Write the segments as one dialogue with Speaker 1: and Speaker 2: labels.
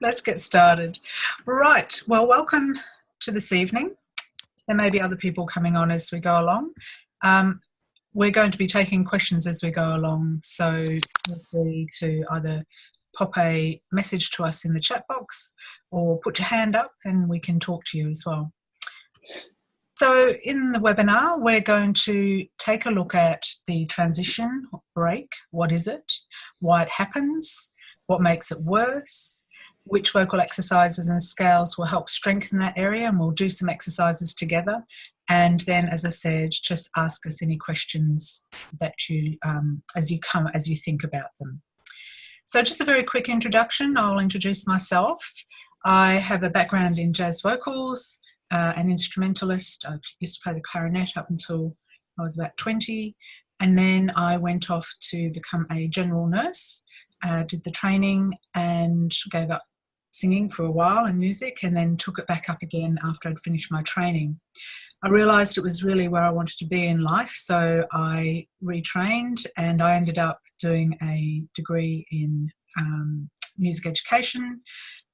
Speaker 1: Let's get started. Right, well, welcome to this evening. There may be other people coming on as we go along. We're going to be taking questions as we go along, so feel free to either pop a message to us in the chat box or put your hand up and we can talk to you as well. So in the webinar, we're going to take a look at the transition break. What is it? Why it happens? What makes it worse? Which vocal exercises and scales will help strengthen that area, and we'll do some exercises together. And then, as I said, just ask us any questions that you, as you think about them. So just a very quick introduction. I'll introduce myself. I have a background in jazz vocals, an instrumentalist. I used to play the clarinet up until I was about 20. And then I went off to become a general nurse, did the training and gave up singing for a while and music, and then took it back up again after I'd finished my training. I realised it was really where I wanted to be in life, so I retrained and I ended up doing a degree in music education,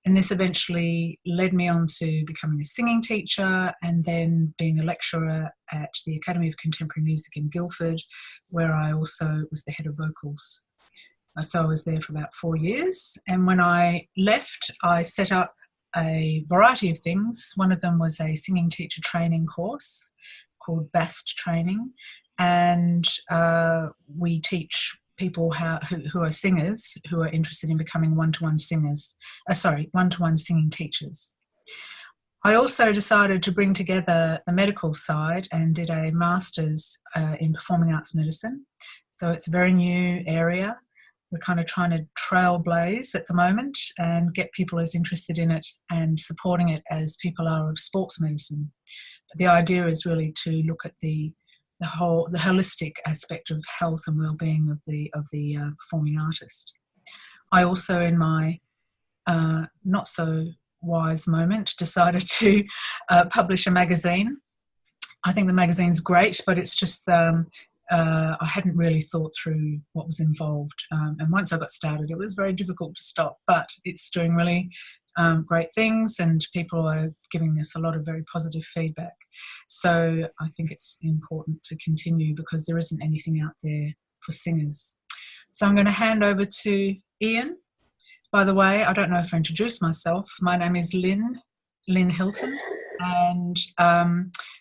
Speaker 1: and this eventually led me on to becoming a singing teacher and then being a lecturer at the Academy of Contemporary Music in Guildford, where I also was the head of vocals. So I was there for about 4 years, and when I left, I set up a variety of things. One of them was a singing teacher training course called BAST training, and we teach people who are singers who are interested in becoming one-to-one singers, one-to-one singing teachers. I also decided to bring together the medical side and did a master's in performing arts medicine. So it's a very new area. We're kind of trying to trailblaze at the moment and get people as interested in it and supporting it as people are of sports medicine. But the idea is really to look at the holistic aspect of health and well-being of the performing artist. I also, in my not so wise moment, decided to publish a magazine. I think the magazine's great, but it's just I hadn't really thought through what was involved. And once I got started, it was very difficult to stop, but it's doing really great things and people are giving us a lot of very positive feedback. So I think it's important to continue because there isn't anything out there for singers. So I'm going to hand over to Ian. By the way, I don't know if I introduced myself. My name is Line Hilton. And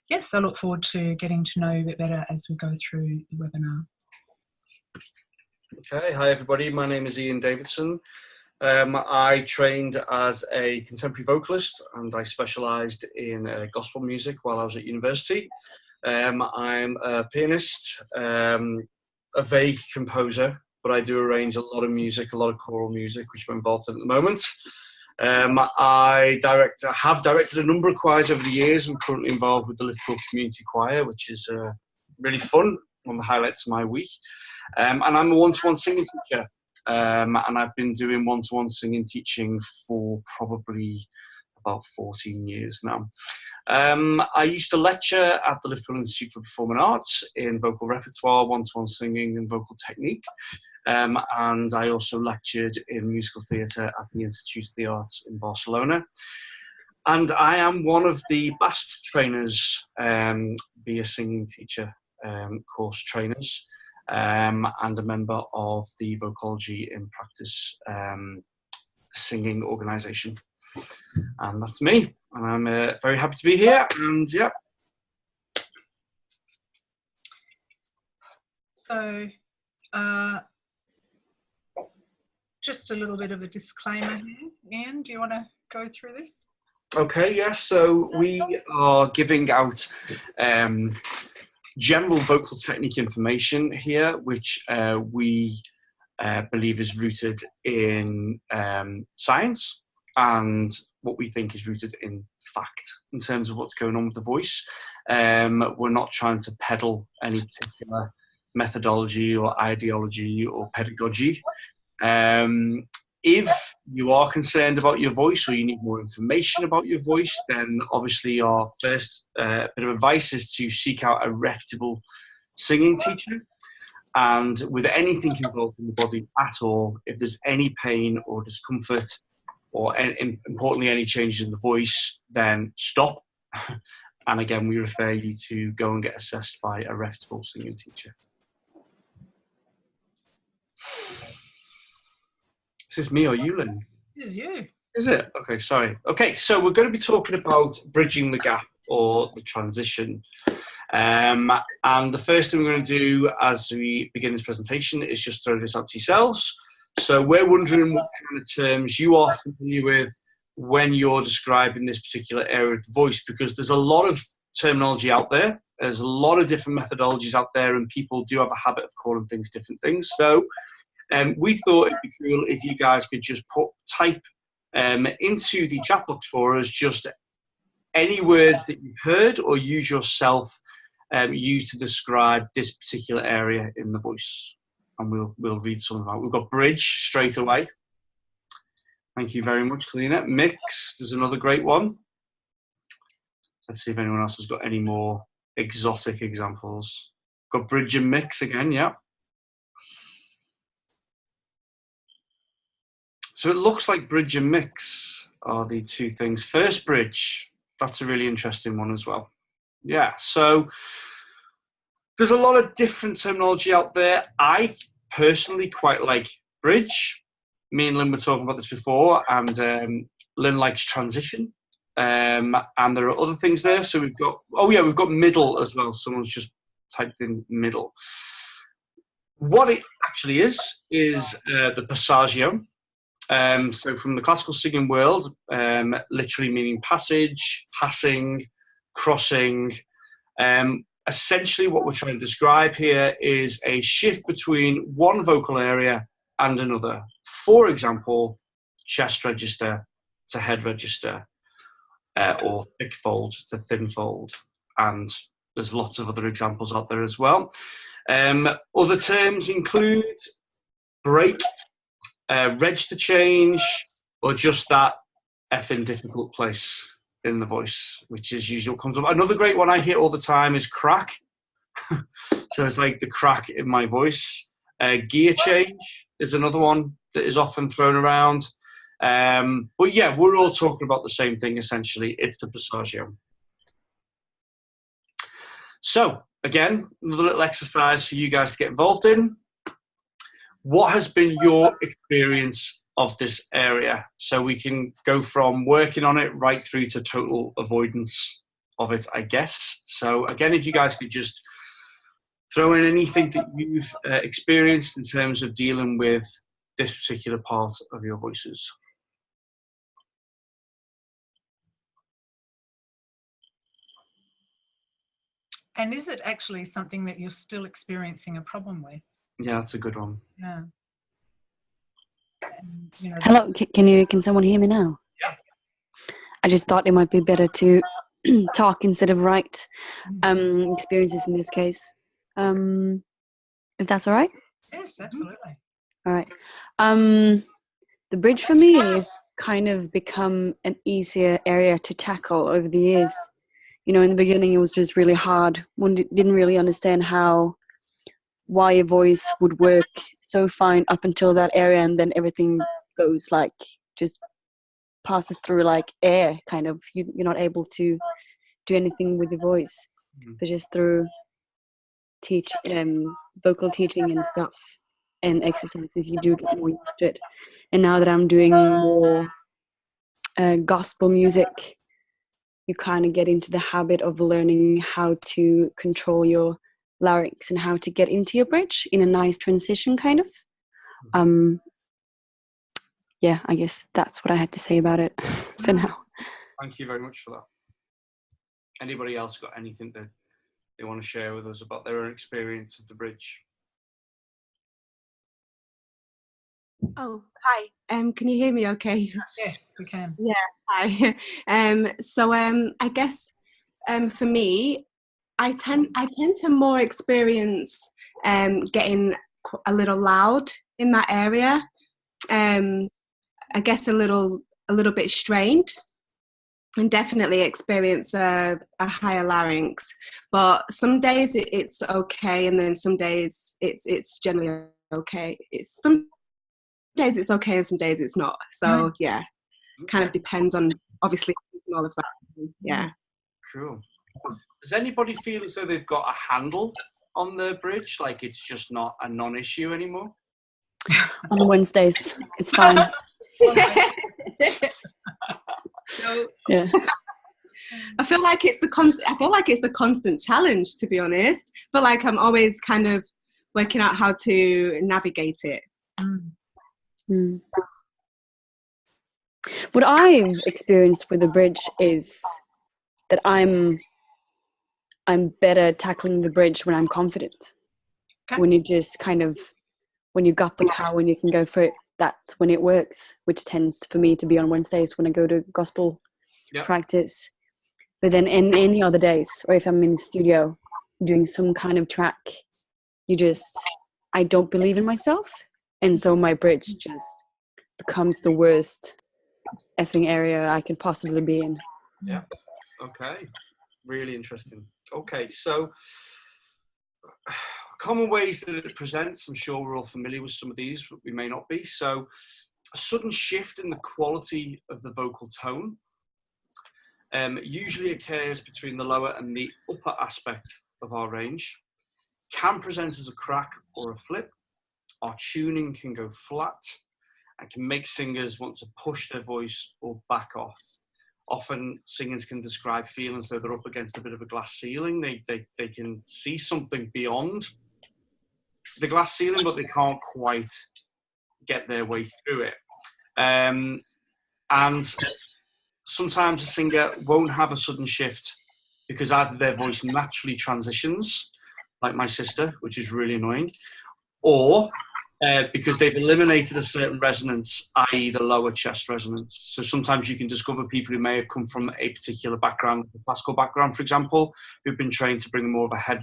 Speaker 1: yes, I look forward to getting to know you a bit better as we go through the webinar.
Speaker 2: Okay, hi everybody, my name is Ian Davidson. I trained as a contemporary vocalist and I specialised in gospel music while I was at university. I'm a pianist, a vague composer, but I do arrange a lot of music, a lot of choral music, which I'm involved in at the moment. I have directed a number of choirs over the years. I'm currently involved with the Liverpool Community Choir, which is really fun, one of the highlights of my week. And I'm a one-to-one singing teacher. And I've been doing one-to-one singing teaching for probably about 14 years now. I used to lecture at the Liverpool Institute for Performing Arts in vocal repertoire, one-to-one singing and vocal technique. And I also lectured in musical theatre at the Institute of the Arts in Barcelona. And I am one of the BAST trainers, Be a Singing Teacher course trainers, and a member of the Vocology in Practice singing organisation. And that's me. And I'm very happy to be here. And yeah.
Speaker 1: So, just a little bit of a disclaimer here. Ian, do you want to go through this?
Speaker 2: Okay, yes. So we are giving out general vocal technique information here, which we believe is rooted in science and what we think is rooted in fact in terms of what's going on with the voice. We're not trying to peddle any particular methodology or ideology or pedagogy. If you are concerned about your voice or you need more information about your voice, then obviously our first bit of advice is to seek out a reputable singing teacher. And with anything involved in the body at all, if there's any pain or discomfort, or importantly, any changes in the voice, then stop. And again, we refer you to go and get assessed by a reputable singing teacher. Is this me or you, Lynn?
Speaker 1: This is you.
Speaker 2: Is it? Okay, sorry. Okay, so we're going to be talking about bridging the gap or the transition. And the first thing we're going to do as we begin this presentation is just throw this out to yourselves. So we're wondering what kind of terms you are familiar with when you're describing this particular area of the voice, because there's a lot of terminology out there. There's a lot of different methodologies out there, and people do have a habit of calling things different things. So we thought it'd be cool if you guys could just type into the chat box for us just any words that you've heard or use yourself use to describe this particular area in the voice. And we'll read some of that. We've got bridge straight away. Thank you very much, Kalina. Mix is another great one. Let's see if anyone else has got any more exotic examples. Got bridge and mix again, yeah. So it looks like bridge and mix are the two things. First bridge, that's a really interesting one as well. Yeah, so there's a lot of different terminology out there. I personally quite like bridge. Me and Lynn were talking about this before, and Lynn likes transition. And there are other things there. So we've got, we've got middle as well. Someone's just typed in middle. What it actually is the passaggio. So from the classical singing world, literally meaning passage, passing, crossing. Essentially what we're trying to describe here is a shift between one vocal area and another. For example, chest register to head register, or thick fold to thin fold. And there's lots of other examples out there as well. Other terms include break, register change, or just that effing difficult place in the voice, which is usually what comes up. Another great one I hear all the time is crack. So it's like the crack in my voice. Gear change is another one that is often thrown around. But yeah, we're all talking about the same thing essentially. It's the passaggio. So again, another little exercise for you guys to get involved in. What has been your experience of this area? So we can go from working on it right through to total avoidance of it, I guess. So again, if you guys could just throw in anything that you've experienced in terms of dealing with this particular part of your voices.
Speaker 1: And is it actually something that you're still experiencing a problem with?
Speaker 2: Yeah, that's a good one.
Speaker 1: Yeah. And, you know,
Speaker 3: Hello, can someone hear me now?
Speaker 1: Yeah.
Speaker 3: I just thought it might be better to talk instead of write experiences in this case. If that's all right?
Speaker 1: Yes, absolutely.
Speaker 3: All right. The bridge for me has kind of become an easier area to tackle over the years. You know, in the beginning it was just really hard. One didn't really understand why a voice would work so fine up until that area, and then everything goes like, just passes through like air, kind of. You're not able to do anything with your voice, but just through vocal teaching and stuff and exercises, you do get more used to it. And now that I'm doing more gospel music, you kind of get into the habit of learning how to control your larynx and how to get into your bridge in a nice transition, kind of. Yeah, I guess that's what I had to say about it for now.
Speaker 2: Thank you very much for that. Anybody else got anything that they want to share with us about their own experience at the bridge?
Speaker 4: Oh, hi. Can you hear me okay?
Speaker 1: Yes, we can.
Speaker 4: Yeah, hi. So I guess for me, I tend to more experience getting a little loud in that area. I guess a little bit strained, and definitely experience a higher larynx. But some days it's okay, and then some days it's generally okay. Some days it's okay, and some days it's not. So yeah. kind of depends on, obviously, all of that. Yeah.
Speaker 2: Cool. Does anybody feel as though they've got a handle on the bridge? Like it's just not a non-issue anymore?
Speaker 3: On Wednesdays, it's fine.
Speaker 4: So,
Speaker 3: Yeah.
Speaker 4: I feel like it's a constant challenge, to be honest. But like I'm always kind of working out how to navigate it.
Speaker 3: Mm. What I've experienced with the bridge is that I'm better tackling the bridge when I'm confident.
Speaker 1: Okay.
Speaker 3: When you just kind of, when you got the power and you can go for it, that's when it works, which tends for me to be on Wednesdays when I go to gospel practice. But then in any other days, or if I'm in the studio doing some kind of track, I don't believe in myself. And so my bridge just becomes the worst effing area I could possibly be in.
Speaker 2: Yeah. Okay. Really interesting. Okay. So common ways that it presents, I'm sure we're all familiar with some of these, but we may not be. So a sudden shift in the quality of the vocal tone usually occurs between the lower and the upper aspect of our range. Can present as a crack or a flip. Our tuning can go flat and can make singers want to push their voice or back off. Often singers can describe feeling as though they're up against a bit of a glass ceiling. They can see something beyond the glass ceiling, but they can't quite get their way through it. And sometimes a singer won't have a sudden shift because either their voice naturally transitions, like my sister, which is really annoying, or because they've eliminated a certain resonance, i.e. the lower chest resonance. So sometimes you can discover people who may have come from a particular background, a classical background, for example, who've been trained to bring more of a head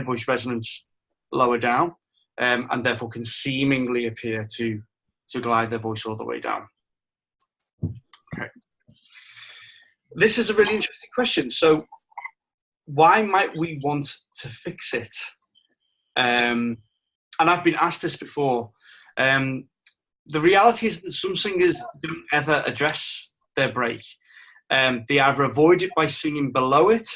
Speaker 2: voice resonance lower down, and therefore can seemingly appear to glide their voice all the way down. Okay. This is a really interesting question. So why might we want to fix it? And I've been asked this before. The reality is that some singers don't ever address their break. They either avoid it by singing below it,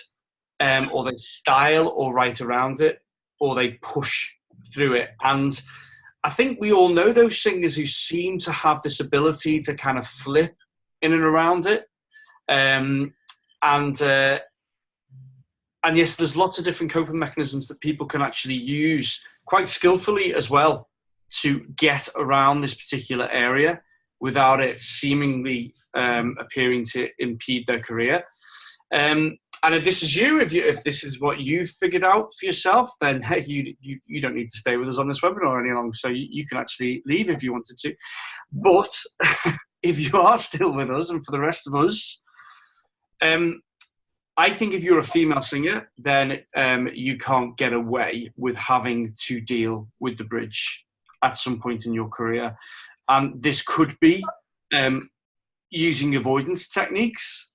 Speaker 2: or they style or write around it, or they push through it. And I think we all know those singers who seem to have this ability to kind of flip in and around it. And yes, there's lots of different coping mechanisms that people can actually use quite skillfully as well to get around this particular area without it seemingly appearing to impede their career. And if this is if this is what you've figured out for yourself, then hey, you don't need to stay with us on this webinar any longer. So you can actually leave if you wanted to. But if you are still with us, and for the rest of us, I think if you're a female singer, then you can't get away with having to deal with the bridge at some point in your career. This could be using avoidance techniques.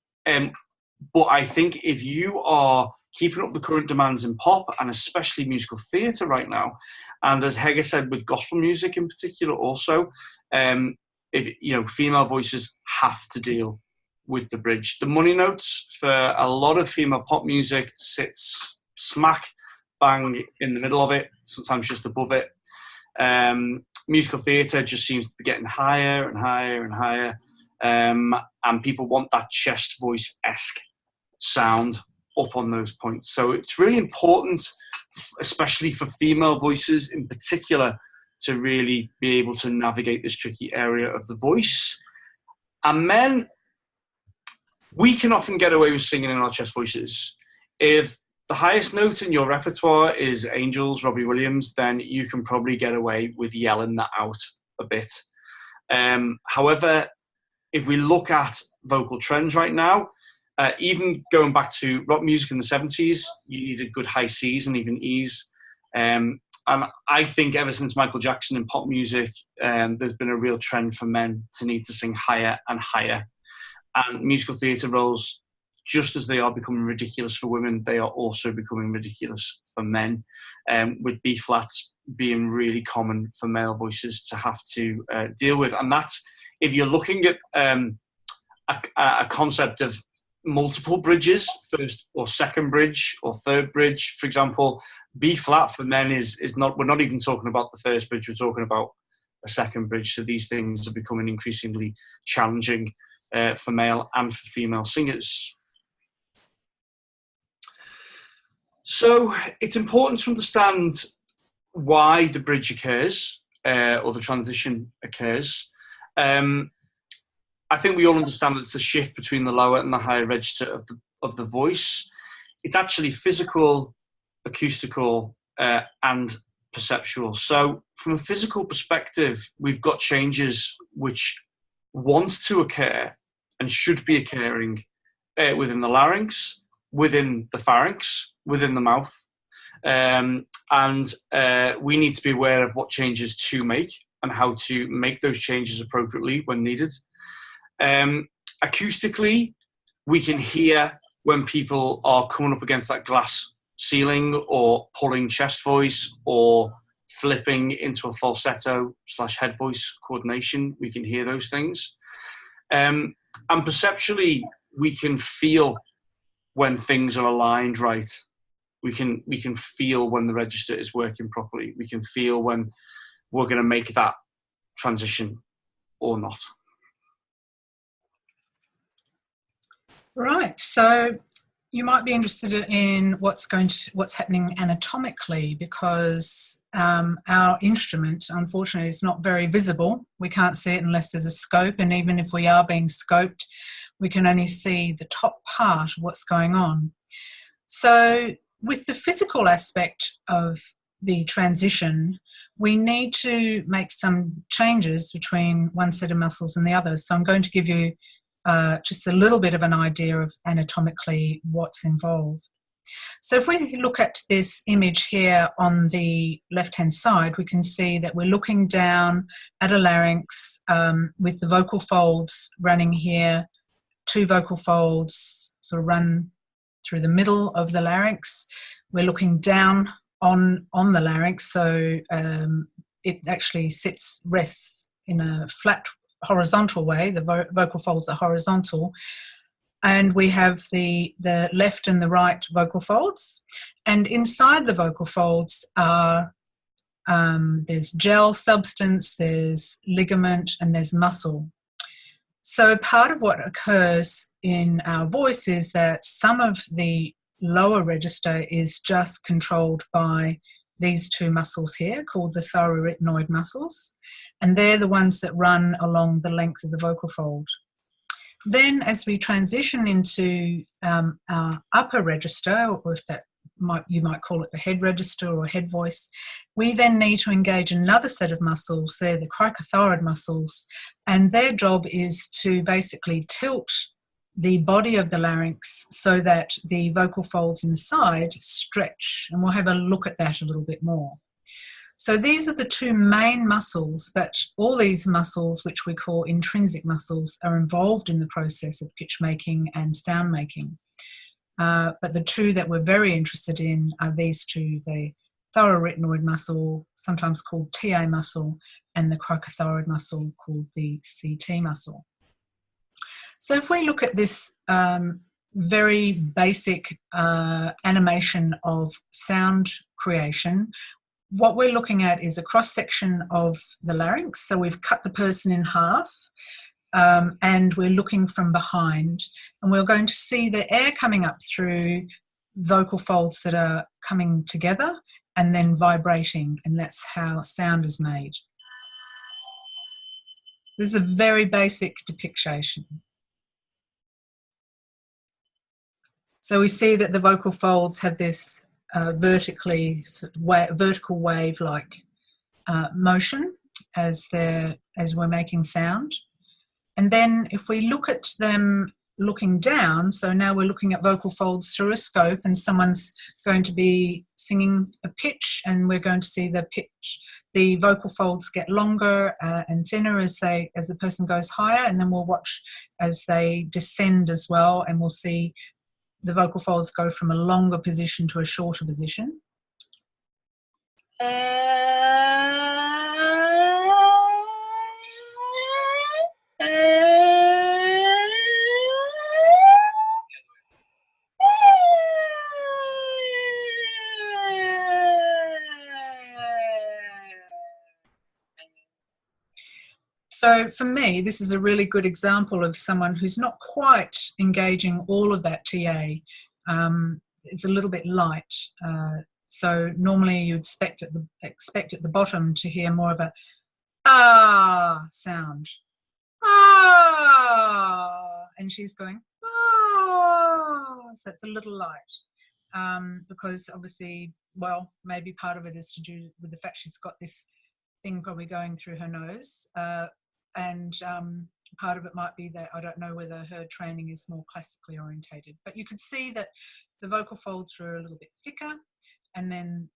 Speaker 2: But I think if you are keeping up the current demands in pop and especially musical theatre right now, and as Hege said, with gospel music in particular also, if female voices have to deal with the bridge. The money notes for a lot of female pop music sits smack bang in the middle of it, sometimes just above it. Musical theatre just seems to be getting higher and higher and higher, and people want that chest voice-esque sound up on those points. So it's really important, especially for female voices in particular, to really be able to navigate this tricky area of the voice. And men, we can often get away with singing in our chest voices. If the highest note in your repertoire is Angels, Robbie Williams, then you can probably get away with yelling that out a bit. However, if we look at vocal trends right now, even going back to rock music in the 70s, you needed good high Cs and even Es. And I think ever since Michael Jackson in pop music, there's been a real trend for men to need to sing higher and higher. And musical theatre roles, just as they are becoming ridiculous for women, they are also becoming ridiculous for men, with B-flats being really common for male voices to have to deal with. And that's, if you're looking at a concept of multiple bridges, first or second bridge or third bridge. For example, B flat for men is not, we're not even talking about the first bridge, we're talking about a second bridge. So these things are becoming increasingly challenging for male and for female singers. So it's important to understand why the bridge occurs or the transition occurs. I think we all understand that it's the shift between the lower and the higher register of the voice. It's actually physical, acoustical, and perceptual. So from a physical perspective, we've got changes which want to occur and should be occurring within the larynx, within the pharynx, within the mouth. And we need to be aware of what changes to make and how to make those changes appropriately when needed. Acoustically, we can hear when people are coming up against that glass ceiling or pulling chest voice or flipping into a falsetto / head voice coordination. We can hear those things. And perceptually, we can feel when things are aligned right. We can feel when the register is working properly. We can feel when we're going to make that transition or not.
Speaker 1: Right, so you might be interested in what's happening anatomically, because our instrument, unfortunately, is not very visible. We can't see it unless there's a scope, and even if we are being scoped, we can only see the top part of what's going on. So with the physical aspect of the transition, we need to make some changes between one set of muscles and the other. So I'm going to give you just a little bit of an idea of anatomically what's involved. So if we look at this image here on the left-hand side, we can see that we're looking down at a larynx with the vocal folds running here. Two vocal folds sort of run through the middle of the larynx. We're looking down on the larynx, so it actually rests in a flat horizontal way. The vocal folds are horizontal, and we have the left and the right vocal folds, and inside the vocal folds are there's gel substance, there's ligament, and there's muscle. So part of what occurs in our voice is that some of the lower register is just controlled by these two muscles here called the thyroarytenoid muscles, and they're the ones that run along the length of the vocal fold. Then as we transition into our upper register, or if you might call it the head register or head voice, we then need to engage another set of muscles. They're the cricothyroid muscles, and their job is to basically tilt the body of the larynx so that the vocal folds inside stretch, and we'll have a look at that a little bit more. So these are the two main muscles, but all these muscles, which we call intrinsic muscles, are involved in the process of pitch making and sound making. But the two that we're very interested in are these two, the thyroarytenoid muscle, sometimes called TA muscle, and the cricothyroid muscle called the CT muscle. So if we look at this very basic animation of sound creation, what we're looking at is a cross-section of the larynx. So we've cut the person in half, and we're looking from behind, and we're going to see the air coming up through vocal folds that are coming together and then vibrating, and that's how sound is made. This is a very basic depiction. So we see that the vocal folds have this vertical wave-like motion as we're making sound. And then if we look at them looking down, so now we're looking at vocal folds through a scope, and someone's going to be singing a pitch, and we're going to see the vocal folds get longer and thinner as the person goes higher, and then we'll watch as they descend as well, and we'll see the vocal folds go from a longer position to a shorter position. So for me, this is a really good example of someone who's not quite engaging all of that TA. It's a little bit light. So normally you expect at the bottom to hear more of a ah sound. Ah, and she's going ah. So it's a little light because obviously, well, maybe part of it is to do with the fact she's got this thing probably going through her nose, and part of it might be that I don't know whether her training is more classically orientated. But you could see that the vocal folds were a little bit thicker, and then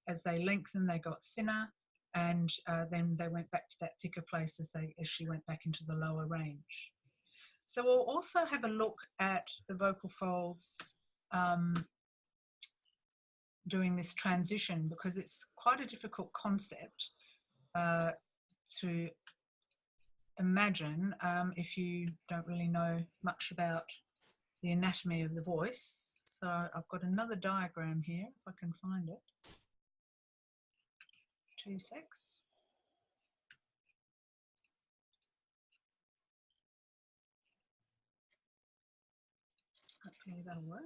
Speaker 1: as they lengthened, they got thinner, and then they went back to that thicker place as she went back into the lower range. So we'll also have a look at the vocal folds doing this transition, because it's quite a difficult concept to imagine if you don't really know much about the anatomy of the voice. So I've got another diagram here, if I can find it. 2 secs. Hopefully that'll work.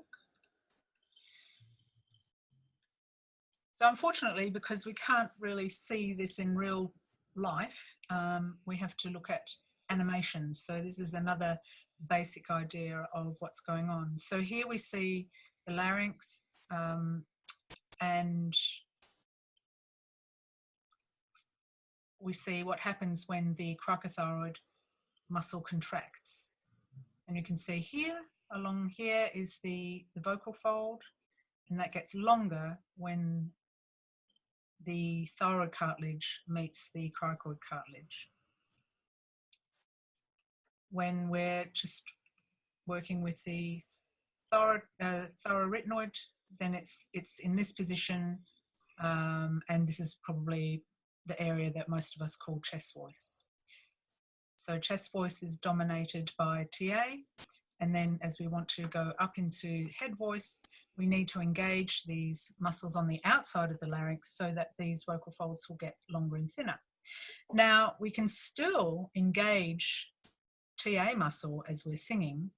Speaker 1: So unfortunately, because we can't really see this in real life, we have to look at animations. So this is another basic idea of what's going on. So here we see the larynx, and we see what happens when the cricothyroid muscle contracts. And you can see here, along here is the vocal fold, and that gets longer when the thyroid cartilage meets the cricoid cartilage. When we're just working with the thyroretinoid, then it's in this position, and this is probably the area that most of us call chest voice. So chest voice is dominated by TA, and then as we want to go up into head voice, we need to engage these muscles on the outside of the larynx so that these vocal folds will get longer and thinner. Now, we can still engage TA muscle as we're singing,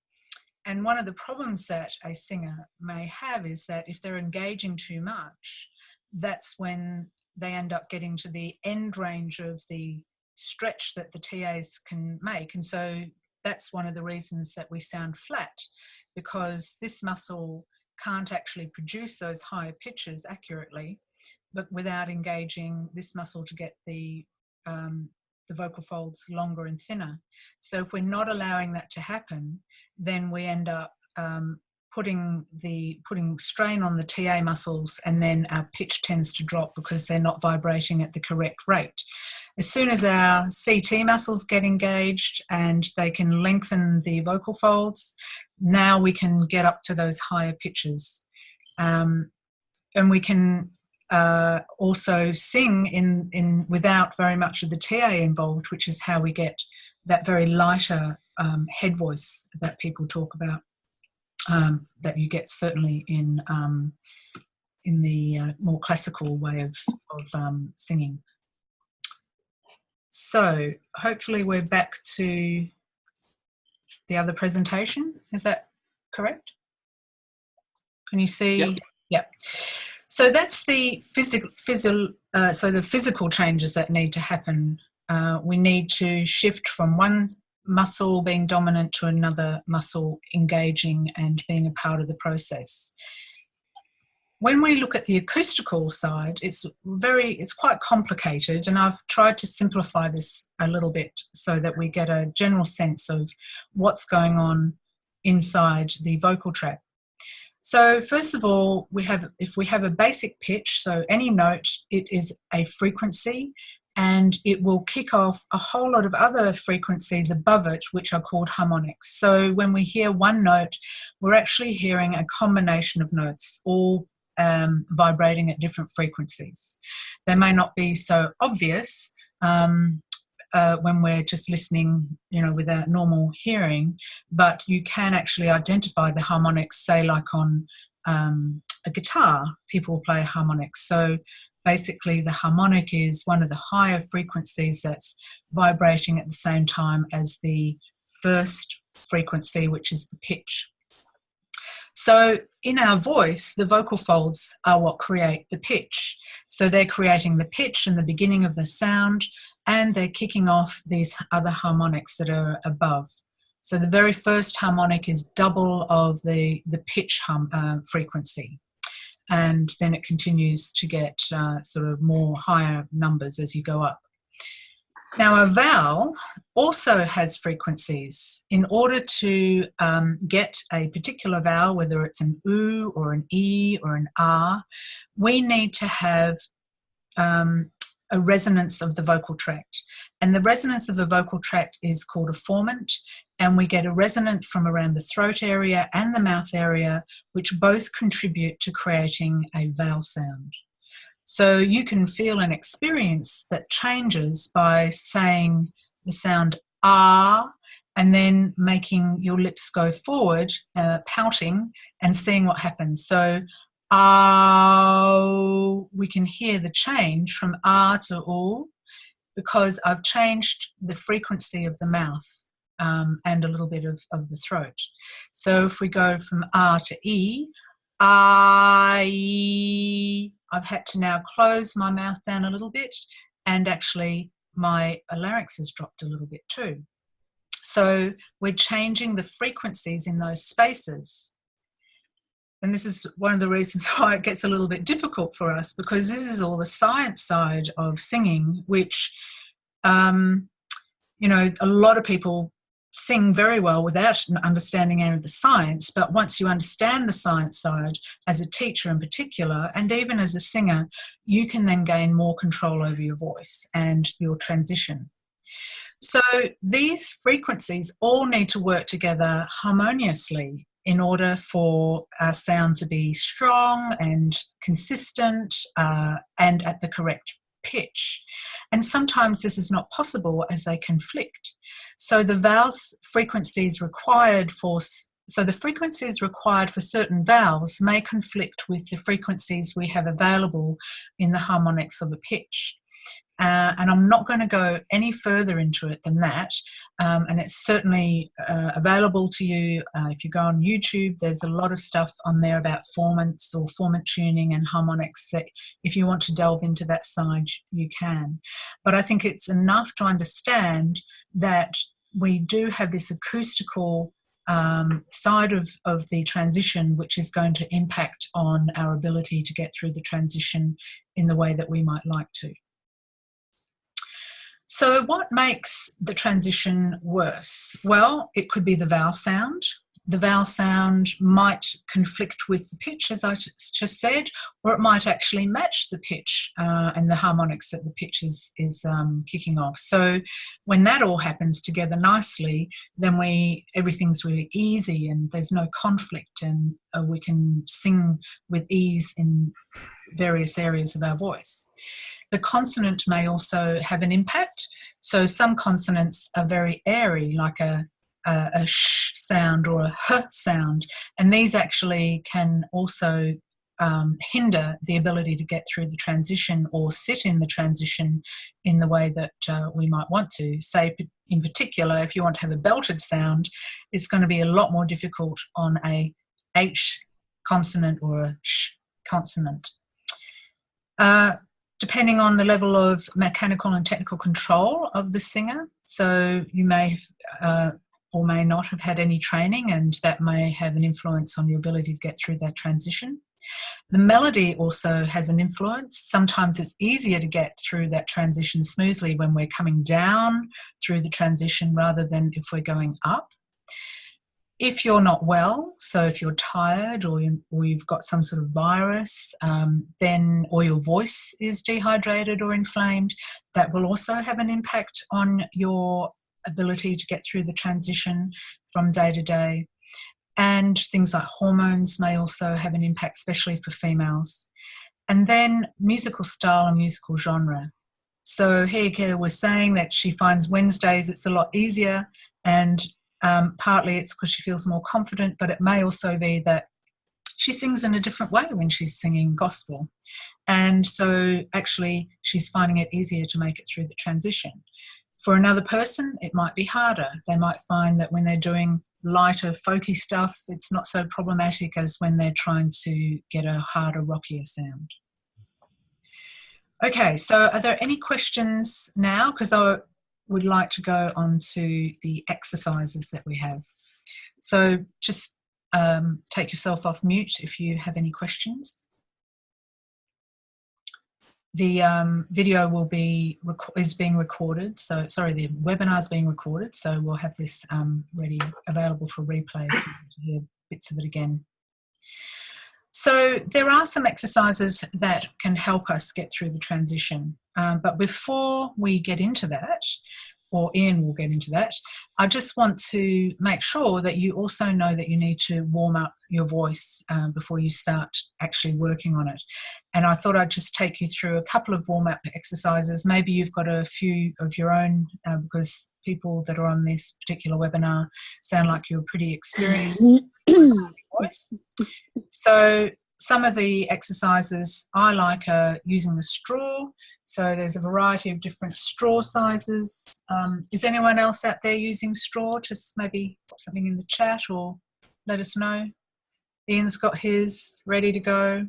Speaker 1: and one of the problems that a singer may have is that if they're engaging too much, that's when they end up getting to the end range of the stretch that the TAs can make. And so that's one of the reasons that we sound flat, because this muscle can't actually produce those higher pitches accurately, but without engaging this muscle to get the vocal folds longer and thinner. So if we're not allowing that to happen, then we end up putting strain on the TA muscles, and then our pitch tends to drop because they're not vibrating at the correct rate. As soon as our CT muscles get engaged and they can lengthen the vocal folds, now we can get up to those higher pitches. And we can also sing in without very much of the TA involved, which is how we get that very lighter head voice that people talk about. That you get certainly in the more classical way of singing. So hopefully we're back to the other presentation. Is that correct? Can you see?
Speaker 2: Yep.
Speaker 1: Yep. So that's the physical changes that need to happen. We need to shift from one muscle being dominant to another muscle engaging and being a part of the process. When we look at the acoustical side, it's quite complicated, and I've tried to simplify this a little bit so that we get a general sense of what's going on inside the vocal tract. So first of all, if we have a basic pitch, so any note, it is a frequency, and it will kick off a whole lot of other frequencies above it, which are called harmonics. So when we hear one note, we're actually hearing a combination of notes, all vibrating at different frequencies. They may not be so obvious when we're just listening, with our normal hearing, but you can actually identify the harmonics, say like on a guitar, people play harmonics. So basically the harmonic is one of the higher frequencies that's vibrating at the same time as the first frequency, which is the pitch. So in our voice, the vocal folds are what create the pitch. So they're creating the pitch and the beginning of the sound, and they're kicking off these other harmonics that are above. So the very first harmonic is double of the pitch frequency. And then it continues to get sort of more higher numbers as you go up. Now, a vowel also has frequencies. In order to get a particular vowel, whether it's an oo or an e or an ah, we need to have a resonance of the vocal tract. And the resonance of the vocal tract is called a formant, and we get a resonant from around the throat area and the mouth area, which both contribute to creating a vowel sound. So you can feel an experience that changes by saying the sound ah, and then making your lips go forward, pouting, and seeing what happens. So ah, we can hear the change from ah to oo because I've changed the frequency of the mouth and a little bit of the throat. So if we go from ah to e, I've had to now close my mouth down a little bit, and actually my larynx has dropped a little bit too. So we're changing the frequencies in those spaces. And this is one of the reasons why it gets a little bit difficult for us, because this is all the science side of singing, which, you know, a lot of people sing very well without an understanding of the science, but once you understand the science side, as a teacher in particular, and even as a singer, you can then gain more control over your voice and your transition. So these frequencies all need to work together harmoniously in order for our sound to be strong and consistent and at the correct pitch. And sometimes this is not possible as they conflict. So the vowels frequencies required for certain vowels may conflict with the frequencies we have available in the harmonics of a pitch. And I'm not going to go any further into it than that. And it's certainly available to you. If you go on YouTube, there's a lot of stuff on there about formants or formant tuning and harmonics that if you want to delve into that side, you can. But I think it's enough to understand that we do have this acoustical side of the transition, which is going to impact on our ability to get through the transition in the way that we might like to. So what makes the transition worse? Well, it could be the vowel sound. The vowel sound might conflict with the pitch, as I just said, or it might actually match the pitch and the harmonics that the pitch is kicking off. So when that all happens together nicely, then everything's really easy and there's no conflict, and we can sing with ease in various areas of our voice. The consonant may also have an impact. So some consonants are very airy, like a sh sound or a h sound, and these actually can also hinder the ability to get through the transition or sit in the transition in the way that we might want to. Say, in particular, if you want to have a belted sound, it's going to be a lot more difficult on a H consonant or a sh consonant. Depending on the level of mechanical and technical control of the singer. So you may or may not have had any training, and that may have an influence on your ability to get through that transition. The melody also has an influence. Sometimes it's easier to get through that transition smoothly when we're coming down through the transition rather than if we're going up. If you're not well, so if you're tired or you've got some sort of virus, or your voice is dehydrated or inflamed, that will also have an impact on your ability to get through the transition from day to day. And things like hormones may also have an impact, especially for females. And then musical style and musical genre. So here we're saying that she finds Wednesdays it's a lot easier, and partly it's because she feels more confident, but it may also be that she sings in a different way when she's singing gospel. And so actually she's finding it easier to make it through the transition. For another person, it might be harder. They might find that when they're doing lighter, folky stuff, it's not so problematic as when they're trying to get a harder, rockier sound. Okay, so are there any questions now? Because I would like to go on to the exercises that we have. So just take yourself off mute if you have any questions. The video is being recorded. So sorry, the webinar is being recorded. So we'll have this ready, available for replay if you want to hear bits of it again. So there are some exercises that can help us get through the transition. But before we get into that, or Ian will get into that, I just want to make sure that you also know that you need to warm up your voice before you start actually working on it. And I thought I'd just take you through a couple of warm-up exercises. Maybe you've got a few of your own, because people that are on this particular webinar sound like you're pretty experienced with your voice. So some of the exercises I like are using the straw. So there's a variety of different straw sizes. Is anyone else out there using straw? Just maybe put something in the chat or let us know. Ian's got his ready to go.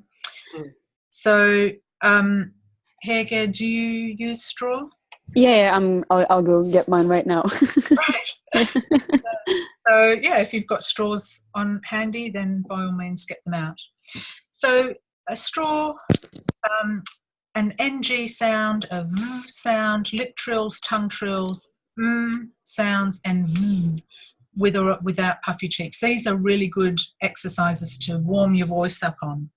Speaker 1: So, Hege, do you use straw?
Speaker 3: Yeah, I'll go get mine right now.
Speaker 1: Right. So yeah, if you've got straws on handy, then by all means get them out. So a straw, an NG sound, a V sound, lip trills, tongue trills, sounds, and V with or without puffy cheeks. These are really good exercises to warm your voice up on.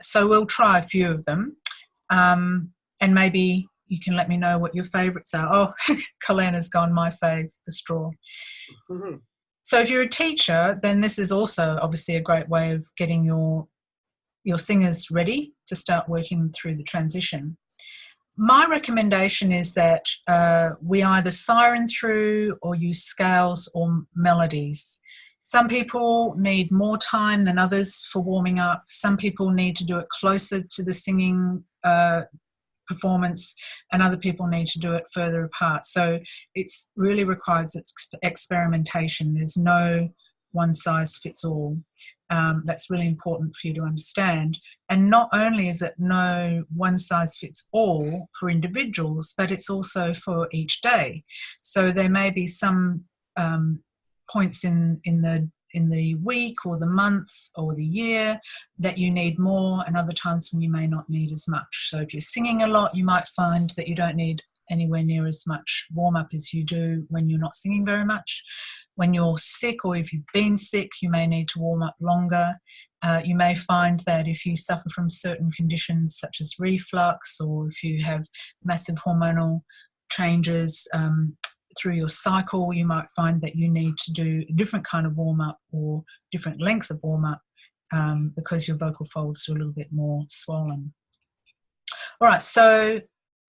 Speaker 1: So we'll try a few of them, and maybe you can let me know what your favourites are. Oh, Colleen has gone my fave, the straw. Mm-hmm. So if you're a teacher, then this is also obviously a great way of getting your singers ready to start working through the transition. My recommendation is that we either siren through or use scales or melodies. Some people need more time than others for warming up. Some people need to do it closer to the singing performance, and other people need to do it further apart. So it really requires experimentation. There's no one size fits all. That's really important for you to understand. And not only is it no one size fits all for individuals, but it's also for each day. So there may be some points in the week or the month or the year that you need more, and other times when you may not need as much. So if you're singing a lot, you might find that you don't need anywhere near as much warm-up as you do when you're not singing very much. When you're sick, or if you've been sick, you may need to warm up longer. You may find that if you suffer from certain conditions such as reflux, or if you have massive hormonal changes through your cycle, you might find that you need to do a different kind of warm-up or different length of warm-up because your vocal folds are a little bit more swollen. All right, so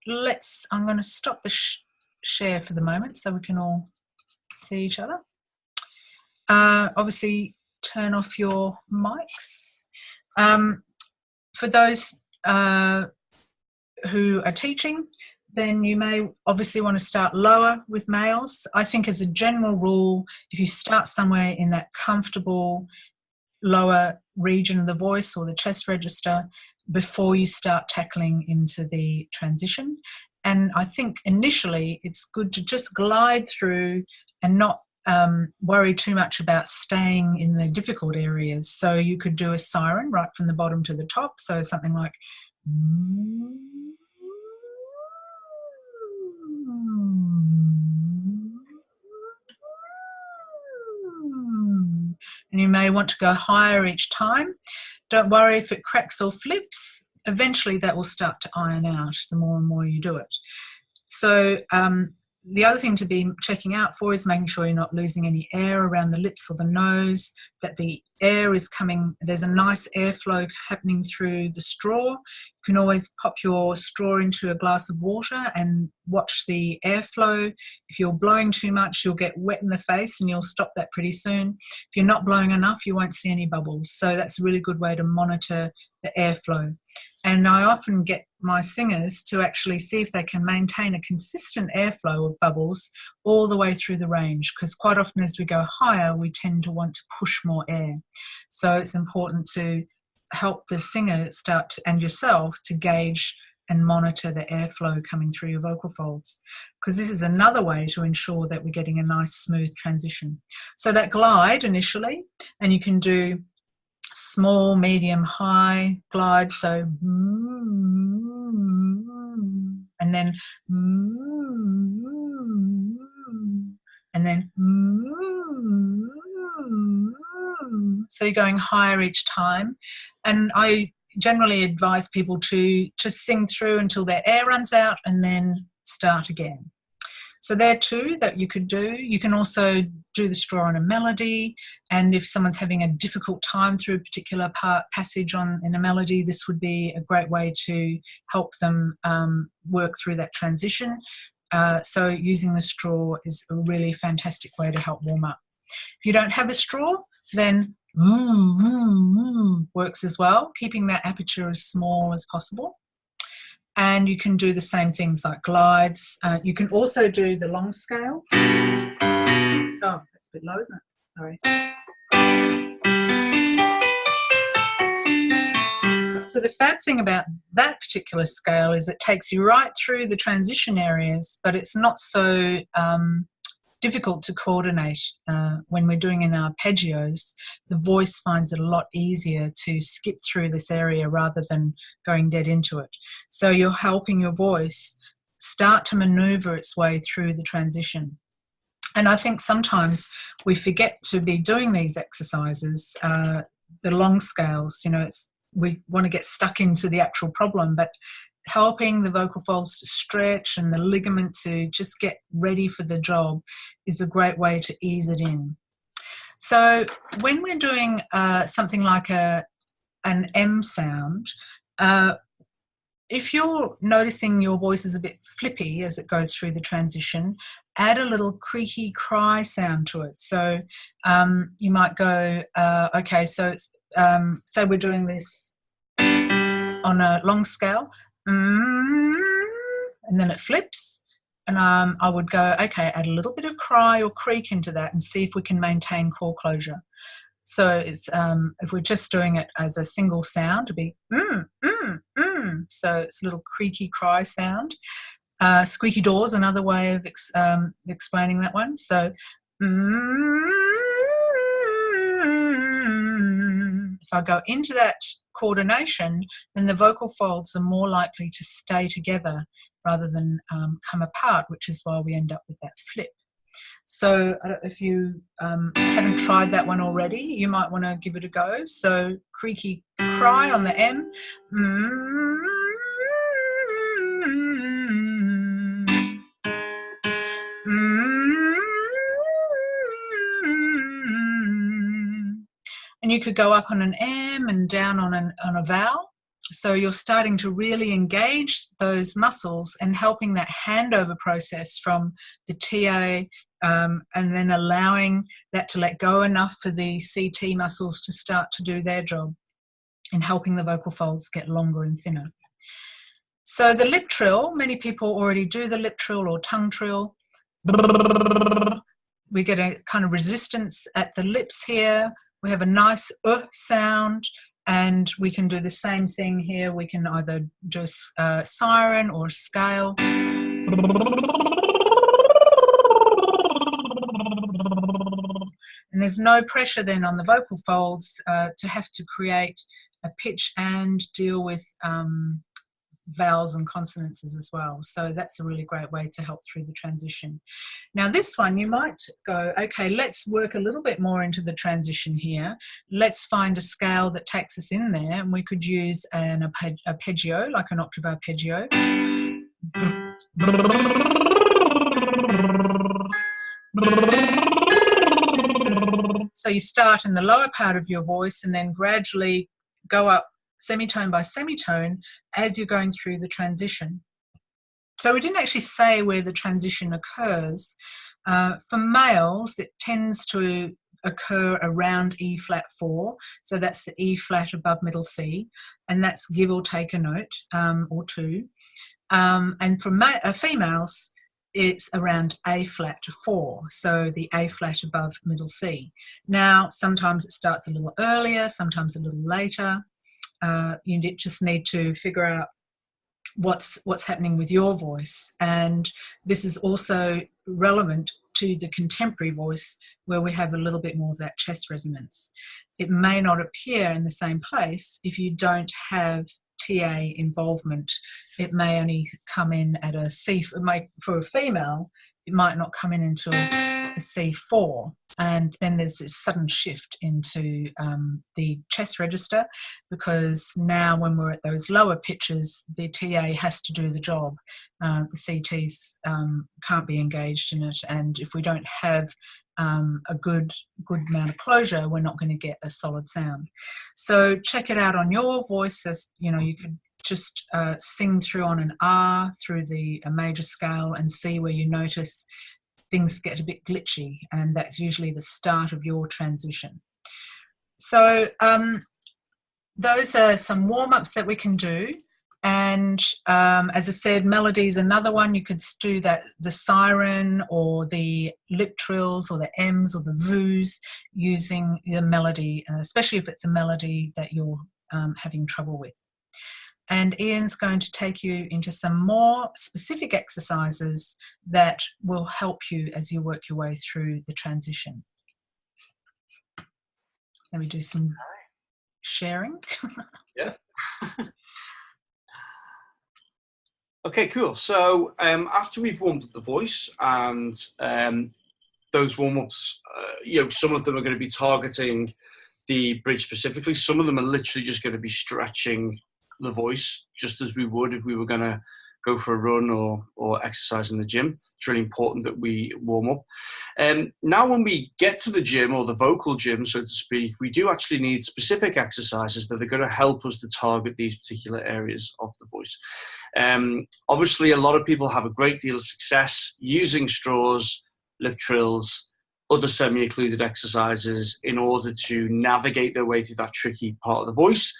Speaker 1: I'm going to stop the share for the moment so we can all see each other. Obviously, turn off your mics. For those who are teaching, then you may obviously want to start lower with males. I think as a general rule, if you start somewhere in that comfortable lower region of the voice or the chest register before you start tackling into the transition. And I think initially it's good to just glide through and not worry too much about staying in the difficult areas. So you could do a siren right from the bottom to the top. So something like, and you may want to go higher each time. Don't worry if it cracks or flips. Eventually that will start to iron out the more and more you do it. So the other thing to be checking out for is making sure you're not losing any air around the lips or the nose, that the air is coming, there's a nice airflow happening through the straw. You can always pop your straw into a glass of water and watch the airflow. If you're blowing too much, you'll get wet in the face and you'll stop that pretty soon. If you're not blowing enough, you won't see any bubbles. So that's a really good way to monitor the airflow. And I often get my singers to actually see if they can maintain a consistent airflow of bubbles all the way through the range, because quite often as we go higher, we tend to want to push more air. So it's important to help the singer and yourself to gauge and monitor the airflow coming through your vocal folds, because this is another way to ensure that we're getting a nice smooth transition. So that glide initially, and you can do small, medium, high glide, so and then and then so you're going higher each time. And I generally advise people to sing through until their air runs out and then start again. So there are two that you could do. You can also do the straw on a melody, and if someone's having a difficult time through a particular passage in a melody, this would be a great way to help them work through that transition. So using the straw is a really fantastic way to help warm up. If you don't have a straw, then works as well, keeping that aperture as small as possible. And you can do the same things like glides. You can also do the long scale. Oh, that's a bit low, isn't it? Sorry. So the fab thing about that particular scale is it takes you right through the transition areas, but it's not so difficult to coordinate. When we're doing in arpeggios, the voice finds it a lot easier to skip through this area rather than going dead into it. So you're helping your voice start to maneuver its way through the transition. And I think sometimes we forget to be doing these exercises, the long scales, we want to get stuck into the actual problem, but helping the vocal folds to stretch and the ligament to just get ready for the job is a great way to ease it in. So when we're doing something like an M sound, if you're noticing your voice is a bit flippy as it goes through the transition, add a little creaky cry sound to it. So you might go, okay, so say we're doing this on a long scale, and then it flips, and I would go, okay, add a little bit of cry or creak into that and see if we can maintain core closure. So it's if we're just doing it as a single sound, it'd be so it's a little creaky cry sound. Squeaky door's another way of explaining that one. So if I go into that coordination, then the vocal folds are more likely to stay together rather than come apart, which is why we end up with that flip. So if you haven't tried that one already, you might want to give it a go. So creaky cry on the M. And you could go up on an M and down on a vowel. So you're starting to really engage those muscles and helping that handover process from the TA and then allowing that to let go enough for the CT muscles to start to do their job and helping the vocal folds get longer and thinner. So the lip trill, many people already do the lip trill or tongue trill. We get a kind of resistance at the lips here. We have a nice sound, and we can do the same thing here. We can either do a siren or a scale. And there's no pressure then on the vocal folds to have to create a pitch and deal with vowels and consonants as well. So that's a really great way to help through the transition. Now this one, you might go, okay, let's work a little bit more into the transition here. Let's find a scale that takes us in there, and we could use an arpeggio, like an octave arpeggio. So you start in the lower part of your voice and then gradually go up semitone by semitone as you're going through the transition. So we didn't actually say where the transition occurs. For males, it tends to occur around E flat 4, so that's the E flat above middle C, and that's give or take a note or two. And for females, it's around A flat 4, so the A flat above middle C. Now, sometimes it starts a little earlier, sometimes a little later. You just need to figure out what's happening with your voice, and this is also relevant to the contemporary voice, where we have a little bit more of that chest resonance. It may not appear in the same place if you don't have TA involvement. It may only come in at a C. For a female, it might not come in until a C4, and then there's this sudden shift into the chest register, because now when we're at those lower pitches, the TA has to do the job. The CTs can't be engaged in it, and if we don't have a good amount of closure, we're not going to get a solid sound. So check it out on your voice. As you know, you could just sing through on an R through a major scale and see where you notice things get a bit glitchy, and that's usually the start of your transition. So those are some warm-ups that we can do. And as I said, melody is another one. You could do that, the siren or the lip trills or the M's or the voos, using the melody, especially if it's a melody that you're having trouble with. And Ian's going to take you into some more specific exercises that will help you as you work your way through the transition. Let me do some sharing.
Speaker 2: Yeah. Okay, cool. So after we've warmed up the voice, and those warm-ups, some of them are going to be targeting the bridge specifically. Some of them are literally just going to be stretching the voice, just as we would if we were going to go for a run or exercise in the gym. It's really important that we warm up. Now when we get to the gym, or the vocal gym, so to speak, we do actually need specific exercises that are going to help us to target these particular areas of the voice. Obviously, a lot of people have a great deal of success using straws, lip trills, other semi-occluded exercises in order to navigate their way through that tricky part of the voice.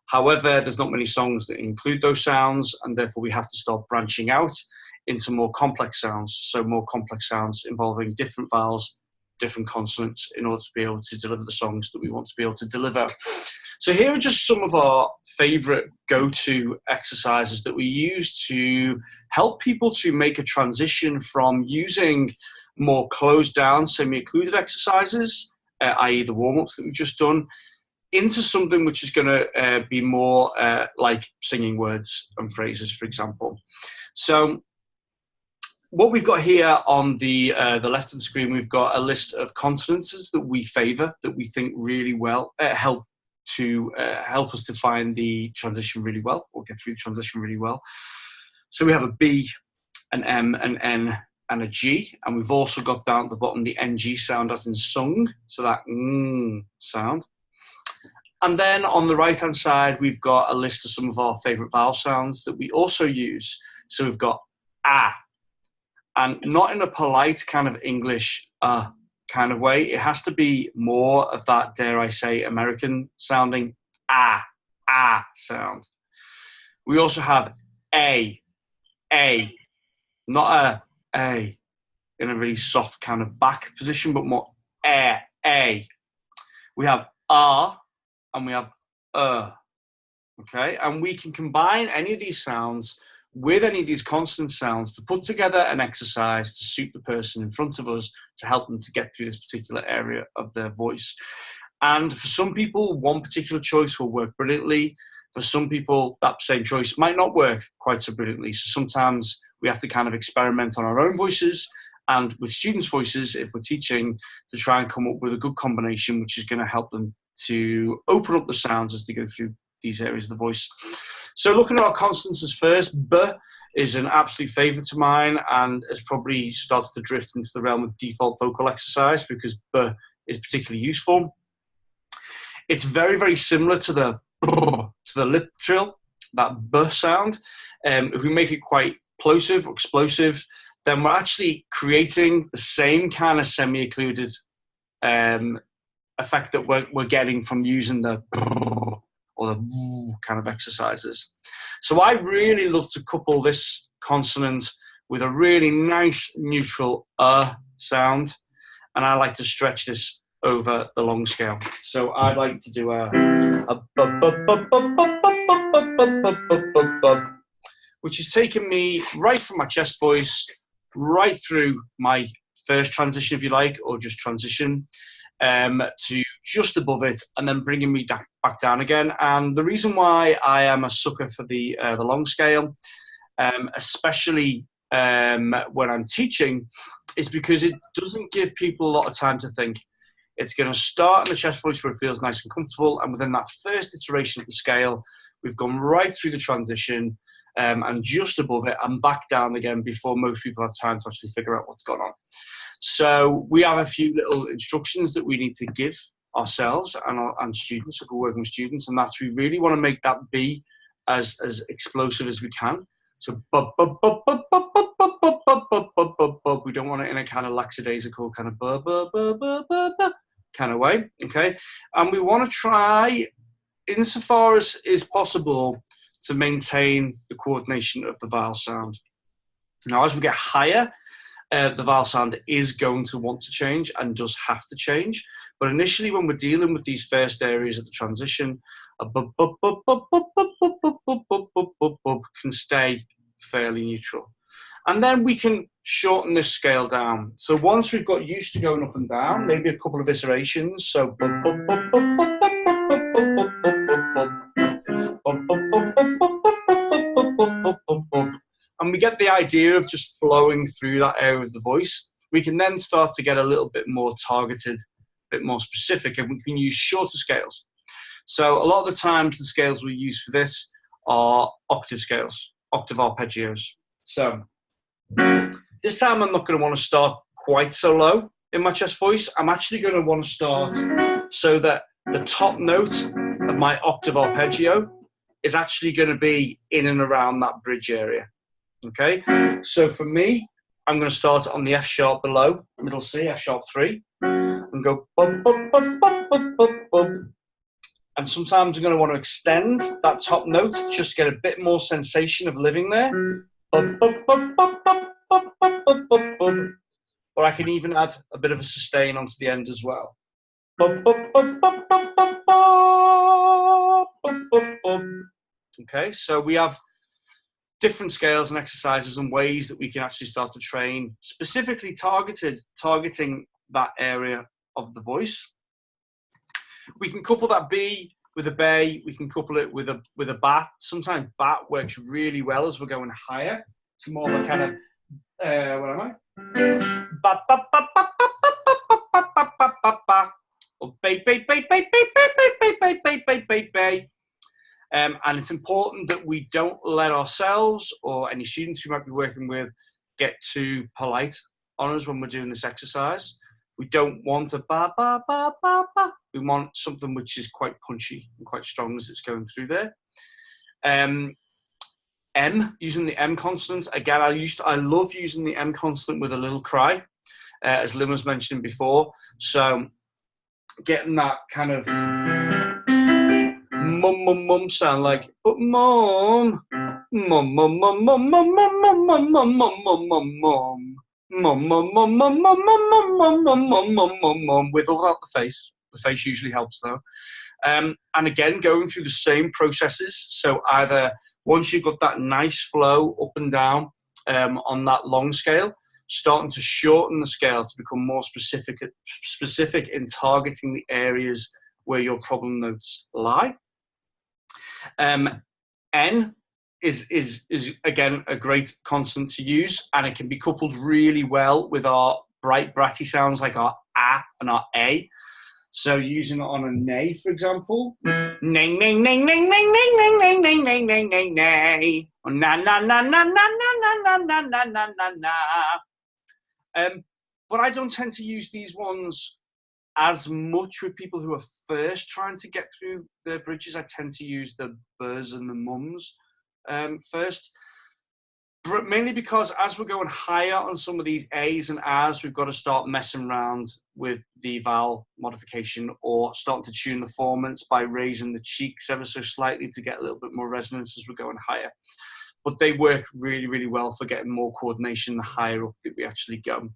Speaker 2: However, there's not many songs that include those sounds, and therefore we have to start branching out into more complex sounds. So more complex sounds involving different vowels, different consonants, in order to be able to deliver the songs that we want to be able to deliver. So here are just some of our favorite go-to exercises that we use to help people to make a transition from using more closed down, semi-occluded exercises, i.e. the warm-ups that we've just done, into something which is going to be more like singing words and phrases, for example. So what we've got here on the left of the screen, we've got a list of consonants that we favour, that we think really well help us to find the transition really well, or get through the transition really well. So we have a B, an M, an N, and a G, and we've also got down at the bottom the NG sound, as in sung, so that sound. And then on the right-hand side, we've got a list of some of our favourite vowel sounds that we also use. So we've got ah, and not in a polite kind of English kind of way. It has to be more of that, dare I say, American-sounding ah sound. We also have a, not a in a really soft kind of back position, but more a. We have ah, and we have okay? And we can combine any of these sounds with any of these consonant sounds to put together an exercise to suit the person in front of us, to help them to get through this particular area of their voice. And for some people, one particular choice will work brilliantly. For some people, that same choice might not work quite so brilliantly. So sometimes we have to kind of experiment on our own voices and with students' voices, if we're teaching, to try and come up with a good combination which is going to help them to open up the sounds as they go through these areas of the voice. So looking at our consonants first, B is an absolute favourite of mine and has probably started to drift into the realm of default vocal exercise because B is particularly useful. It's very, very similar to the lip trill, that B sound. If we make it quite plosive or explosive, then we're actually creating the same kind of semi-occluded effect that we're getting from using the or the kind of exercises. So I really love to couple this consonant with a really nice neutral sound, and I like to stretch this over the long scale. So I'd like to do which has taken me right from my chest voice right through my first transition, if you like, or just transition, to just above it, and then bringing me back down again. And the reason why I am a sucker for the long scale, especially when I'm teaching, is because it doesn't give people a lot of time to think. It's going to start in the chest voice where it feels nice and comfortable, and within that first iteration of the scale, we've gone right through the transition and just above it and back down again before most people have time to actually figure out what's going on. So we have a few little instructions that we need to give ourselves and students, if we're working with students, and that's we really want to make that be as explosive as we can. So we don't want it in a kind of lackadaisical kind of kind of way, okay? And we want to try, insofar as is possible, to maintain the coordination of the vowel sound. Now, as we get higher, the vowel sound is going to want to change and does have to change. But initially, when we're dealing with these first areas of the transition, a can stay fairly neutral. And then we can shorten this scale down. So once we've got used to going up and down, maybe a couple of iterations. So and we get the idea of just flowing through that area of the voice, we can then start to get a little bit more targeted, a bit more specific, and we can use shorter scales. So a lot of the times the scales we use for this are octave scales, octave arpeggios. So this time I'm not going to want to start quite so low in my chest voice. I'm actually going to want to start so that the top note of my octave arpeggio is actually going to be in and around that bridge area. Okay, so for me, I'm going to start on the F sharp below, middle C, F sharp 3, and go bum, bum, bum, bum, bum, bum, bum. And sometimes I'm going to want to extend that top note, just get a bit more sensation of living there. Bum, bum, bum, bum, bum, bum, bum, bum, bum, bum. Or I can even add a bit of a sustain onto the end as well. Bum, bum, bum, bum, bum, bum, bum, bum, bum. Okay, so we have different scales and exercises and ways that we can actually start to train, specifically targeting that area of the voice. We can couple that B with a bay. We can couple it with a ba. Sometimes ba works really well as we're going higher. It's more of a kind of where am I? Ba ba ba ba ba ba ba ba ba ba ba ba. Or bay bay bay bay bay bay bay bay bay bay bay bay. And it's important that we don't let ourselves or any students we might be working with get too polite on us when we're doing this exercise. We don't want a ba, ba, ba, ba, ba. We want something which is quite punchy and quite strong as it's going through there. M, using the M consonant. Again, I love using the M consonant with a little cry, as Lynn was mentioning before. So getting that kind of mum mum mum sound, like but mum mum mum mum mum mum mum mum mum mum mum mum mum with or without the face. The face usually helps though. And again, going through the same processes. So either once you've got that nice flow up and down on that long scale, starting to shorten the scale to become more specific in targeting the areas where your problem notes lie. N is again a great consonant to use, and it can be coupled really well with our bright bratty sounds like our A and our A. So using it on a neigh, for example, neigh, neigh, neigh, neigh, neigh, neigh, neigh, neigh, neigh, neigh, neigh, neigh, or na, na, na, na, na, na, na, na, na, na, na, na. But I don't tend to use these ones as much with people who are first trying to get through their bridges. I tend to use the burs and the mums first. Mainly because as we're going higher on some of these A's and R's, we've got to start messing around with the vowel modification or starting to tune the formants by raising the cheeks ever so slightly to get a little bit more resonance as we're going higher. But they work really, really well for getting more coordination the higher up that we actually go.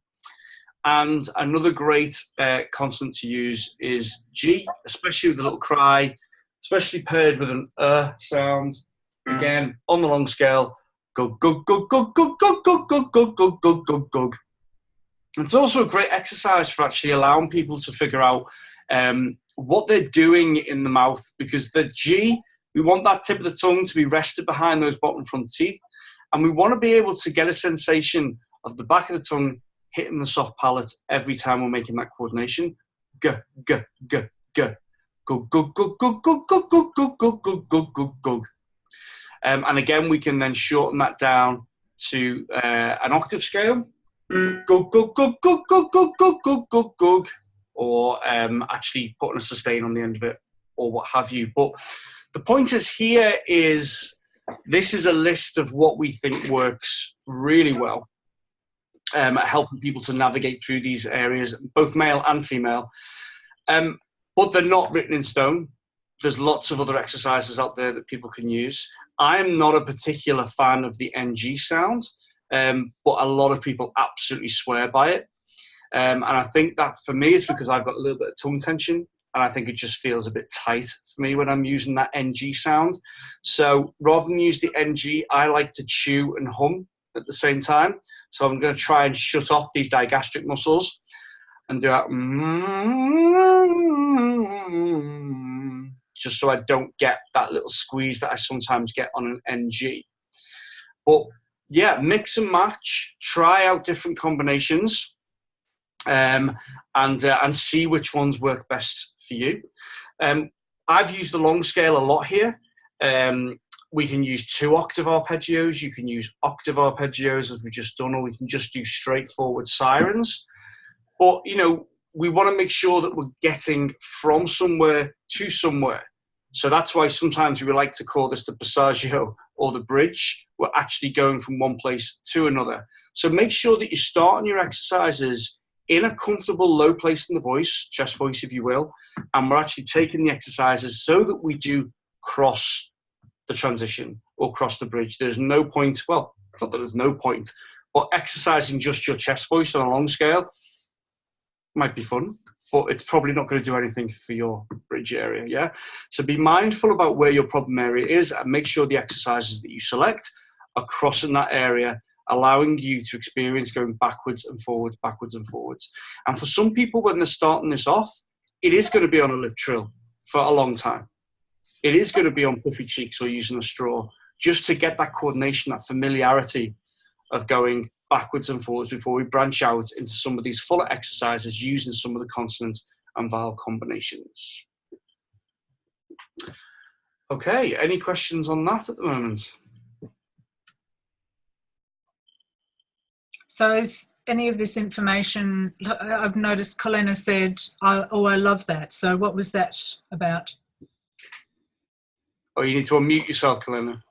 Speaker 2: And another great consonant to use is G, especially with the little cry, especially paired with an sound. Again, on the long scale, go, go, go, go, go, go, go, go, go, go, go, go, go. It's also a great exercise for actually allowing people to figure out what they're doing in the mouth, because the G, we want that tip of the tongue to be rested behind those bottom front teeth. And we want to be able to get a sensation of the back of the tongue hitting the soft palate every time we're making that coordination. G, g, g, g. Go, go, go, go, go, go, go, go, go, go, go, go, go. And again, we can then shorten that down to an octave scale. Go, go, go, go, go, go, go, go, go, go. Or actually putting a sustain on the end of it, or what have you. But the point is here is, this is a list of what we think works really well at helping people to navigate through these areas, both male and female. But they're not written in stone. There's lots of other exercises out there that people can use. I'm not a particular fan of the NG sound, but a lot of people absolutely swear by it. And I think that for me, it's because I've got a little bit of tongue tension, and I think it just feels a bit tight for me when I'm using that NG sound. So rather than use the NG, I like to chew and hum at the same time. So I'm going to try and shut off these digastric muscles and do that, just so I don't get that little squeeze that I sometimes get on an NG. But yeah, mix and match, try out different combinations, and see which ones work best for you. I've used the long scale a lot here. We can use 2 octave arpeggios. You can use octave arpeggios, as we've just done, or we can just do straightforward sirens. But, you know, we want to make sure that we're getting from somewhere to somewhere. So that's why sometimes we like to call this the passaggio or the bridge. We're actually going from one place to another. So make sure that you're starting your exercises in a comfortable low place in the voice, chest voice if you will, and we're actually taking the exercises so that we do cross the transition or cross the bridge. There's no point, well, not that there's no point, but exercising just your chest voice on a long scale might be fun, but it's probably not going to do anything for your bridge area, yeah? So be mindful about where your problem area is and make sure the exercises that you select are crossing that area, allowing you to experience going backwards and forwards, backwards and forwards. And for some people, when they're starting this off, it is going to be on a lip trill for a long time. It is going to be on puffy cheeks or using a straw, just to get that coordination, that familiarity of going backwards and forwards before we branch out into some of these fuller exercises using some of the consonant and vowel combinations. Okay, any questions on that at the moment?
Speaker 1: So is any of this information, I've noticed Colin said, oh, I love that. So what was that about?
Speaker 2: Oh, you need to unmute yourself, Kalina.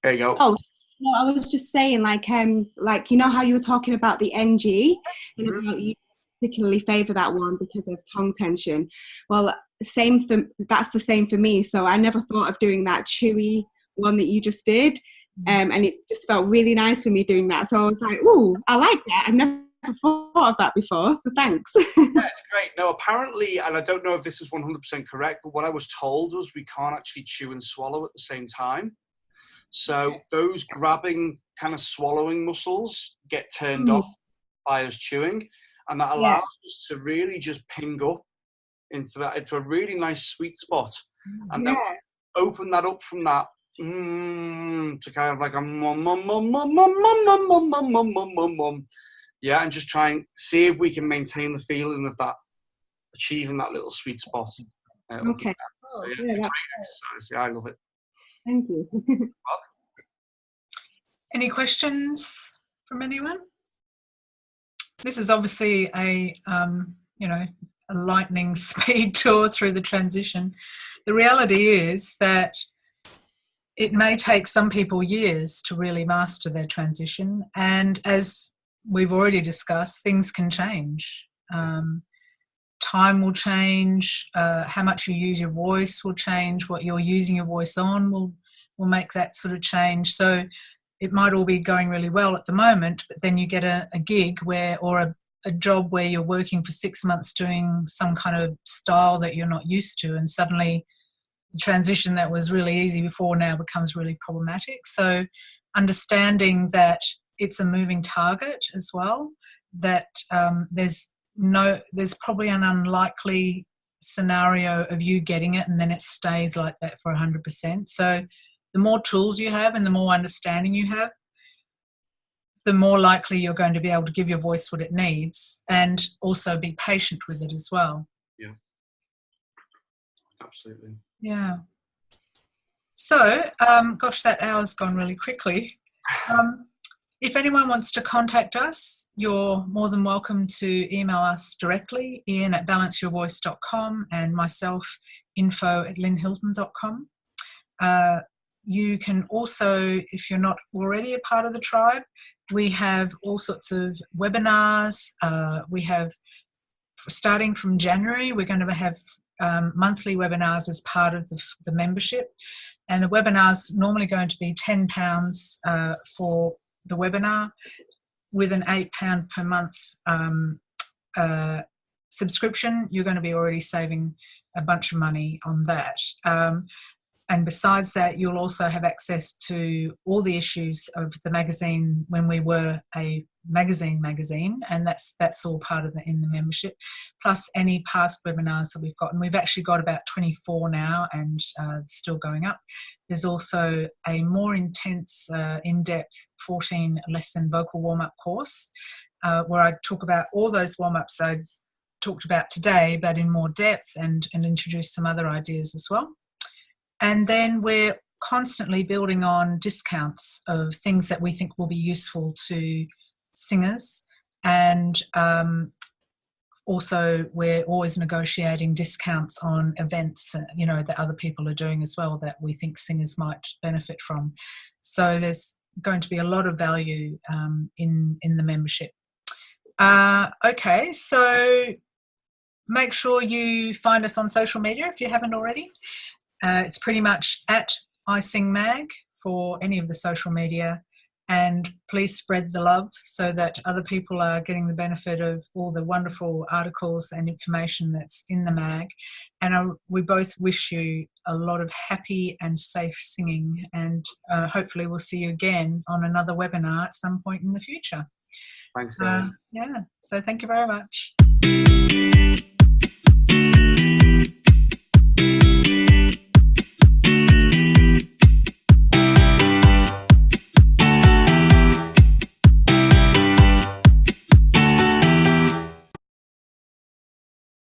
Speaker 2: There you go.
Speaker 4: Oh, no, I was just saying, like you know how you were talking about the NG, and about you particularly favour that one because of tongue tension. Well, that's the same for me. So I never thought of doing that chewy one that you just did, and it just felt really nice for me doing that. So I was like, ooh, I like that. I've never thought of that before, so thanks.
Speaker 2: Yeah, it's great. No, apparently, and I don't know if this is 100% correct, but what I was told was we can't actually chew and swallow at the same time. So those grabbing, kind of swallowing muscles get turned off by us chewing, and that allows us to really just ping up into a really nice sweet spot, and then open that up from that to kind of like a mum mum mum mum mum mum mum mum mum mum mum. Yeah, and just try and see if we can maintain the feeling of that, achieving that little sweet spot.
Speaker 4: Okay.
Speaker 2: So, yeah,
Speaker 4: Yeah,
Speaker 2: it's a great exercise. Yeah, I love it.
Speaker 4: thank you.
Speaker 1: Any questions from anyone? This is obviously a a lightning speed tour through the transition. The reality is that it may take some people years to really master their transition, and as we've already discussed, things can change. Time will change, how much you use your voice will change, what you're using your voice on will make that sort of change. So it might all be going really well at the moment, but then you get a gig or a job where you're working for 6 months doing some kind of style that you're not used to, and suddenly the transition that was really easy before now becomes really problematic. So understanding that it's a moving target as well, that there's probably an unlikely scenario of you getting it and then it stays like that for 100%. So the more tools you have and the more understanding you have, the more likely you're going to be able to give your voice what it needs, and also be patient with it as well.
Speaker 2: Yeah, absolutely.
Speaker 1: Yeah. So, gosh, that hour's gone really quickly. If anyone wants to contact us, you're more than welcome to email us directly, ian@balanceyourvoice.com, and myself, info@linehilton.com. You can also, if you're not already a part of the tribe, we have all sorts of webinars. We have, starting from January, we're going to have monthly webinars as part of the membership. And the webinar's normally going to be £10 for the webinar, with an £8 per month subscription. You're going to be already saving a bunch of money on that. And besides that, you'll also have access to all the issues of the magazine when we were a magazine, and that's all part of in the membership, plus any past webinars that we've got. And we've actually got about 24 now, and still going up. There's also a more intense, in-depth 14-lesson vocal warm-up course where I talk about all those warm-ups I talked about today, but in more depth, and introduce some other ideas as well. And then we're constantly building on discounts of things that we think will be useful to singers. And also we're always negotiating discounts on events, that other people are doing as well that we think singers might benefit from. So there's going to be a lot of value in the membership. Okay, so make sure you find us on social media if you haven't already. It's pretty much at iSingmag for any of the social media, and please spread the love so that other people are getting the benefit of all the wonderful articles and information that's in the mag. And we both wish you a lot of happy and safe singing, and hopefully we'll see you again on another webinar at some point in the future.
Speaker 2: Thanks, Dave.
Speaker 1: Yeah, so thank you very much.